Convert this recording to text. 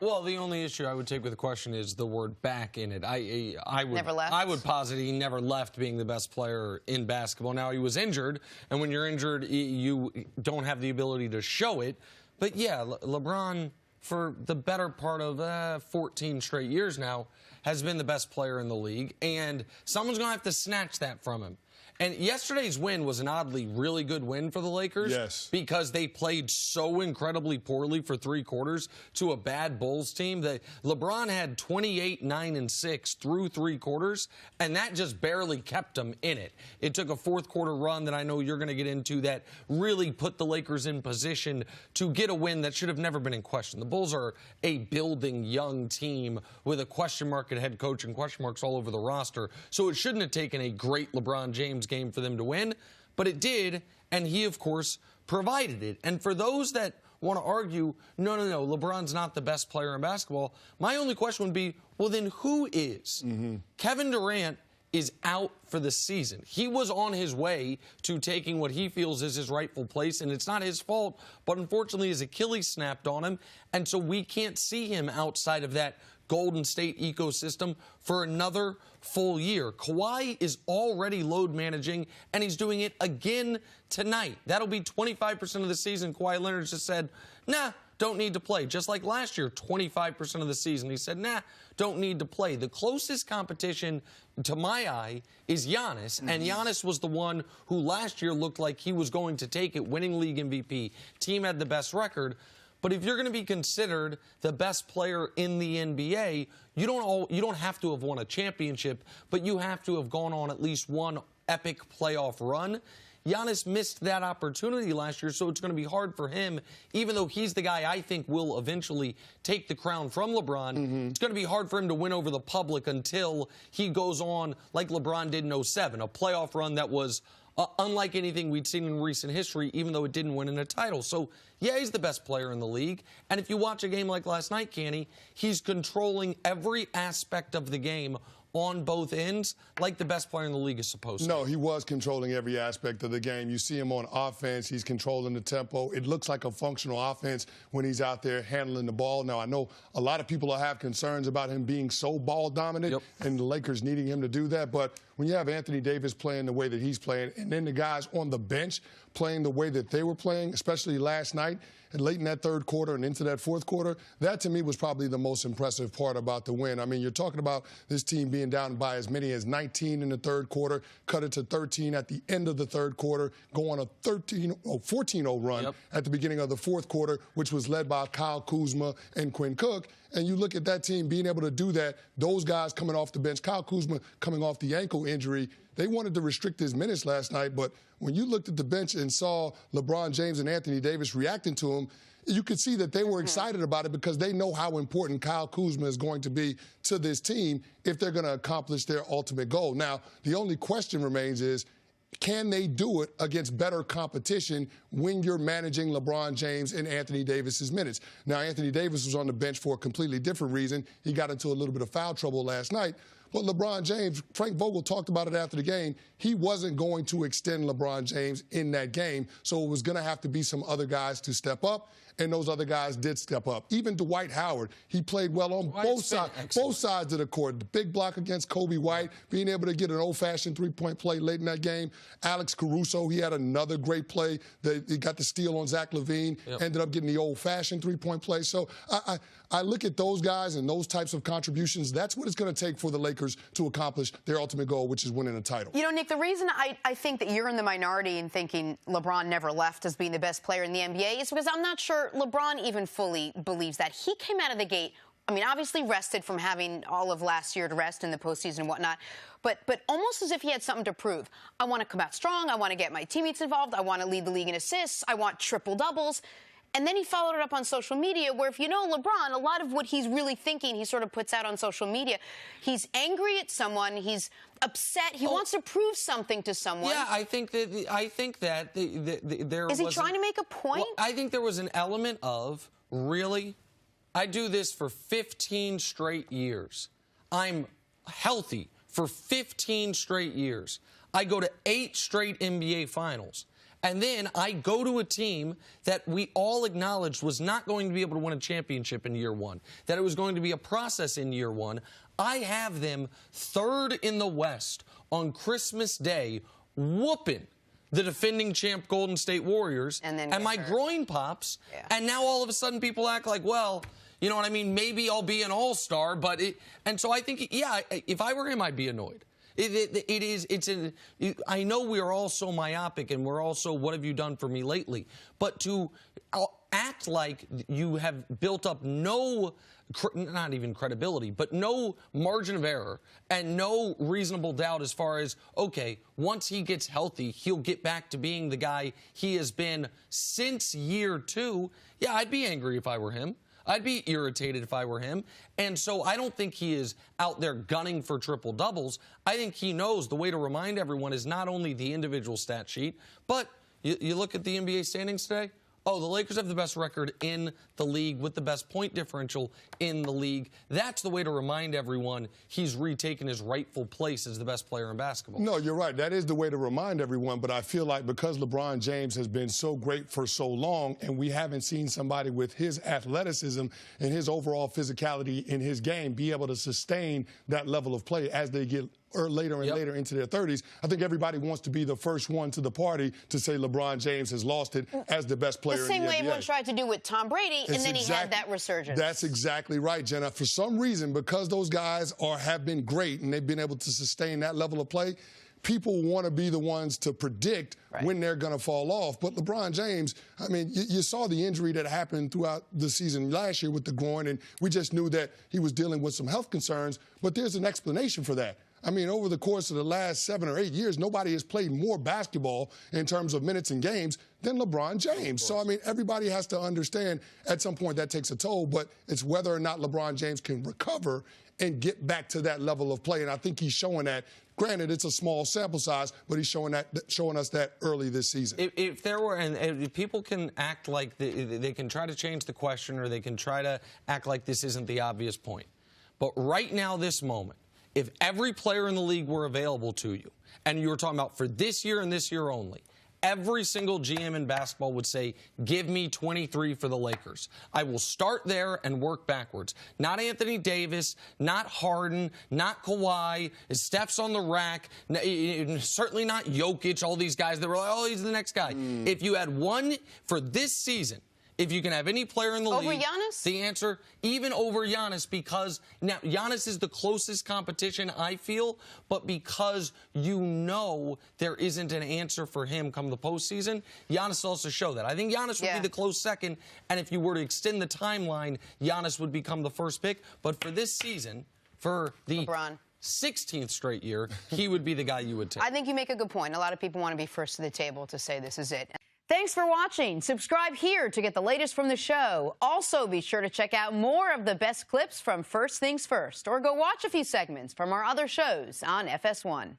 Well, the only issue I would take with the question is the word "back" in it. I would posit he never left being the best player in basketball. Now, he was injured, and when you're injured, you don't have the ability to show it. But yeah, LeBron, for the better part of 14 straight years now, has been the best player in the league, and someone's going to have to snatch that from him. And yesterday's win was an oddly really good win for the Lakers. Yes. Because they played so incredibly poorly for 3 quarters to a bad Bulls team. That LeBron had 28, 9, and 6 through 3 quarters, and that just barely kept them in it. It took a fourth-quarter run that I know you're going to get into that really put the Lakers in position to get a win that should have never been in question. The Bulls are a building young team with a question mark at head coach and question marks all over the roster, so it shouldn't have taken a great LeBron James game for them to win, but it did, and he, of course, provided it. And for those that want to argue, no, LeBron's not the best player in basketball, my only question would be, well, then who is? Kevin Durant is out for the season. He was on his way to taking what he feels is his rightful place, and it's not his fault, but unfortunately his Achilles snapped on him, and so we can't see him outside of that Golden State ecosystem for another full year. Kawhi is already load managing, and he's doing it again tonight. That'll be 25% of the season. Kawhi Leonard just said, nah, don't need to play. Just like last year, 25% of the season. He said, nah, don't need to play. The closest competition, to my eye, is Giannis. And Giannis was the one who last year looked like he was going to take it, winning league MVP. Team had the best record. But if you're going to be considered the best player in the NBA, you don't have to have won a championship, but you have to have gone on at least one epic playoff run. Giannis missed that opportunity last year, so it's going to be hard for him, even though he's the guy I think will eventually take the crown from LeBron. It's going to be hard for him to win over the public until he goes on like LeBron did in 07, a playoff run that was unlike anything we'd seen in recent history, even though it didn't win in a title. So, yeah, he's the best player in the league. And if you watch a game like last night, Kenny, he's controlling every aspect of the game on both ends like the best player in the league is supposed to. No, he was controlling every aspect of the game. You see him on offense. He's controlling the tempo. It looks like a functional offense when he's out there handling the ball. Now, I know a lot of people have concerns about him being so ball dominant and the Lakers needing him to do that. But when you have Anthony Davis playing the way that he's playing and then the guys on the bench playing the way that they were playing, especially last night and late in that third quarter and into that fourth quarter, that to me was probably the most impressive part about the win. I mean, you're talking about this team being down by as many as 19 in the third quarter, cut it to 13 at the end of the third quarter, go on a 14-0 run at the beginning of the fourth quarter, which was led by Kyle Kuzma and Quinn Cook. And you look at that team being able to do that, those guys coming off the bench, Kyle Kuzma coming off the ankle injury, they wanted to restrict his minutes last night, but when you looked at the bench and saw LeBron James and Anthony Davis reacting to him, you could see that they were excited about it because they know how important Kyle Kuzma is going to be to this team if they're going to accomplish their ultimate goal. Now, the only question remains is, can they do it against better competition when you're managing LeBron James and Anthony Davis's minutes? Now, Anthony Davis was on the bench for a completely different reason. He got into a little bit of foul trouble last night. But LeBron James, Frank Vogel talked about it after the game, he wasn't going to extend LeBron James in that game, so it was going to have to be some other guys to step up, and those other guys did step up. Even Dwight Howard, he played well on both sides of the court. The big block against Kobe White, being able to get an old-fashioned three-point play late in that game. Alex Caruso, he had another great play. He got the steal on Zach LaVine, ended up getting the old-fashioned three-point play. So I look at those guys and those types of contributions. That's what it's going to take for the Lakers to accomplish their ultimate goal, which is winning a title. You know, Nick, the reason I think that you're in the minority in thinking LeBron never left as being the best player in the NBA is because I'm not sure LeBron even fully believes that. He came out of the gate, I mean, obviously rested from having all of last year to rest in the postseason and whatnot, but almost as if he had something to prove. I want to come out strong. I want to get my teammates involved. I want to lead the league in assists. I want triple-doubles. And then he followed it up on social media where, if you know LeBron, a lot of what he's really thinking, he sort of puts out on social media. He's angry at someone. He's upset. He wants to prove something to someone. Yeah, I think that there is he trying to make a point? Well, I think there was an element of, really, I do this for 15 straight years. I'm healthy for 15 straight years. I go to 8 straight NBA finals. And then I go to a team that we all acknowledged was not going to be able to win a championship in year one, that it was going to be a process in year one. I have them third in the West on Christmas Day, whooping the defending champ Golden State Warriors, and my groin pops, and now all of a sudden people act like, well, you know what I mean, maybe I'll be an all-star, but and so I think, yeah, if I were him, I'd be annoyed. I know we are all so myopic and we're all so, what have you done for me lately? But to act like you have built up no, not even credibility, but no margin of error and no reasonable doubt as far as, okay, once he gets healthy, he'll get back to being the guy he has been since year two. Yeah, I'd be angry if I were him. I'd be irritated if I were him. And so I don't think he is out there gunning for triple doubles. I think he knows the way to remind everyone is not only the individual stat sheet, but you look at the NBA standings today. Oh, the Lakers have the best record in the league with the best point differential in the league. That's the way to remind everyone he's retaken his rightful place as the best player in basketball. No, you're right. That is the way to remind everyone. But I feel like because LeBron James has been so great for so long and we haven't seen somebody with his athleticism and his overall physicality in his game be able to sustain that level of play as they get later and later into their 30s, I think everybody wants to be the first one to the party to say LeBron James has lost it as the best player in the NBA. The same way everyone tried to do with Tom Brady, and then he had that resurgence. That's exactly right, Jenna. For some reason, because those guys have been great and they've been able to sustain that level of play, people want to be the ones to predict when they're going to fall off. But LeBron James, I mean, you saw the injury that happened throughout the season last year with the groin, and we just knew that he was dealing with some health concerns. But there's an explanation for that. I mean, over the course of the last 7 or 8 years, nobody has played more basketball in terms of minutes and games than LeBron James. So, I mean, everybody has to understand at some point that takes a toll, but it's whether or not LeBron James can recover and get back to that level of play. And I think he's showing that. Granted, it's a small sample size, but he's showing us that early this season. If there were, and if people can act like they can try to change the question or they can try to act like this isn't the obvious point. But right now, this moment, if every player in the league were available to you, and you were talking about for this year and this year only, every single GM in basketball would say, give me 23 for the Lakers. I will start there and work backwards. Not Anthony Davis, not Harden, not Kawhi. Steph's on the rack. Certainly not Jokic, all these guys that were like, oh, he's the next guy. If you had one for this season, if you can have any player in the league. Over Giannis? The answer, even over Giannis, because now Giannis is the closest competition, I feel, but because you know there isn't an answer for him come the postseason, Giannis also show that. I think Giannis would be the close second, and if you were to extend the timeline, Giannis would become the first pick. But for this season, for the LeBron 16th straight year, he would be the guy you would take. I think you make a good point. A lot of people want to be first to the table to say this is it. Thanks for watching. Subscribe here to get the latest from the show. Also, be sure to check out more of the best clips from First Things First, or go watch a few segments from our other shows on FS1.